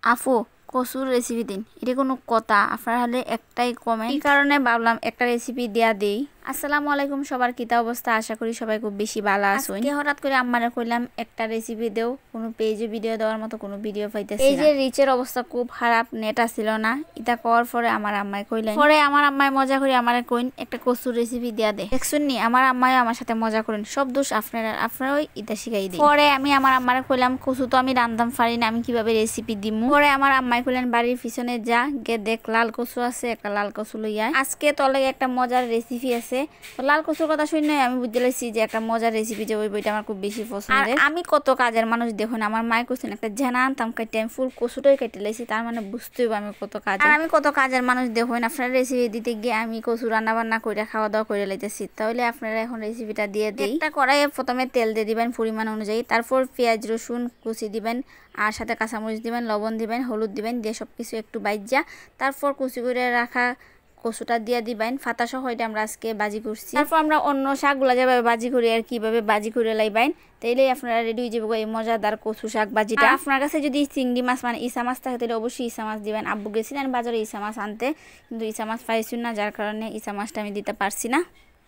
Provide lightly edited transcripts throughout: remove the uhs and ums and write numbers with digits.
আপু কচুর রেসিপি দিন, এটা কোনো কথা? আপনার হলে একটাই কমেন্ট, এই কারণে ভাবলাম একটা রেসিপি দেয়া দেই। আসসালামু আলাইকুম, সবার কিতা অবস্থা? আশা করি সবাই খুব বেশি ভালো আছেন। আজকে হঠাৎ করে আম্মারে কইলাম একটা রেসিপি দেও, কোনো পেজে ভিডিও দেওয়ার মতো কোনো ভিডিও পাইতেছি না। এই যে রিচের অবস্থা খুব খারাপ, নেট আসছিল না। এটা করার পরে আমার আম্মাই কইলেন, পরে আমার আম্মাই মজা করে আমারে কইন একটা কচুর রেসিপি দেয়া দে। দেখছুন নি, আমার আম্মাই আমার সাথে মজা করেন, সব দোষ আপনারাই এটা শিখাই দিই। পরে আমি আমার আম্মারে কইলাম কচু তো আমি রান্ধাম পারি না, আমি কিভাবে রেসিপি দিমু। পরে আমার আম্মাই কইলেন বাড়ির পিছনে যা গে দেখ, লাল কচু আছে, একটা লাল কচু লইয়া আজকে তলে একটা মজার রেসিপি আছে। তো লাল কচুর কথা শুনে আমি বুঝতে লাইছি যে একটা মজার রেসিপি, যে ওই বইটা আমার খুব বেশি পছন্দের। আমি কত কাজের মানুষ দেখুন, আমার মায় কইছেন একটা ঝেনা আনতাম কাটতে, আমি ফুল কচুটাই কেটে লাইছি, তার মানে বুঝতেই আমি কত কাজ। আর আমি কত কাজের মানুষ দেখুন, আপনার রেসিপি দিতে গিয়ে আমি কচু রান্না বান্না করে খাওয়া দাওয়া করে লাইতেছি। তাহলে আপনারা এখন রেসিপিটা দিয়ে দিই। একটা কড়াইয়ে প্রথমে তেল দিয়ে দিবেন পরিমাণ অনুযায়ী, তারপর পেঁয়াজ রসুন কুচি দিবেন, আর সাথে কাঁচামরিচ দিবেন, লবণ দিবেন, হলুদ দিবেন, দিয়ে সব কিছু একটু বাইজা তারপর কুচি করে রাখা কচুটা দিয়ে দিবেন। ফাতা সহ এটা আমরা আজকে বাজি করছি। তারপর আমরা অন্য শাকগুলা যেভাবে বাজি করি আর কিভাবে বাজি করে লাইবেন, তাইলেই আপনারা রেডি হয়ে যাবো এই মজাদার কচু শাক বাজিটা। আপনার কাছে যদি চিংড়ি মাছ মানে ইসা মাছ থাকে তাহলে অবশ্যই ইসা মাছ দিবেন। আব্বু গেছিলেন বাজারে ইসা মাছ আনতে, কিন্তু ইসা মাছ পাইছি না, যার কারণে ইসা মাছটা আমি দিতে পারছি না।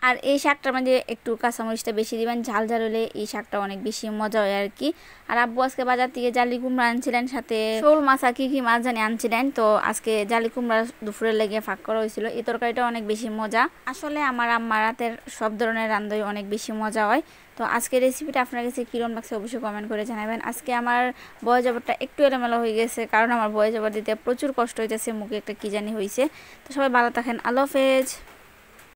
আর এই শাকটার মধ্যে একটু কাঁচামরিচটা বেশি দিবেন, ঝাল ঝাল হলে এই শাকটা অনেক বেশি মজা হয় আর কি। আর আব্বু আজকে বাজার থেকে জালি কুমড়া আনছিলেন, সাথে শোল মাছ আর কি মাছ জানি আনছিলেন। তো আজকে জালি কুমড়া দুপুরে লেগে ফাঁক করা হয়েছিল। এই তরকারিটা অনেক বেশি মজা। আসলে আমার আম্মার হাতের সব ধরনের রান্নাই অনেক বেশি মজা হয়। তো আজকের রেসিপিটা আপনার কাছে কিরম লাগছে অবশ্যই কমেন্ট করে জানাবেন। আজকে আমার বয় জবরটা একটু এলোমেলো হয়ে গেছে, কারণ আমার বয় জবর দিতে প্রচুর কষ্ট হয়েছে, মুখে একটা কি জানি হয়েছে। তো সবাই ভালো থাকেন, আল্লাহ হাফেজ।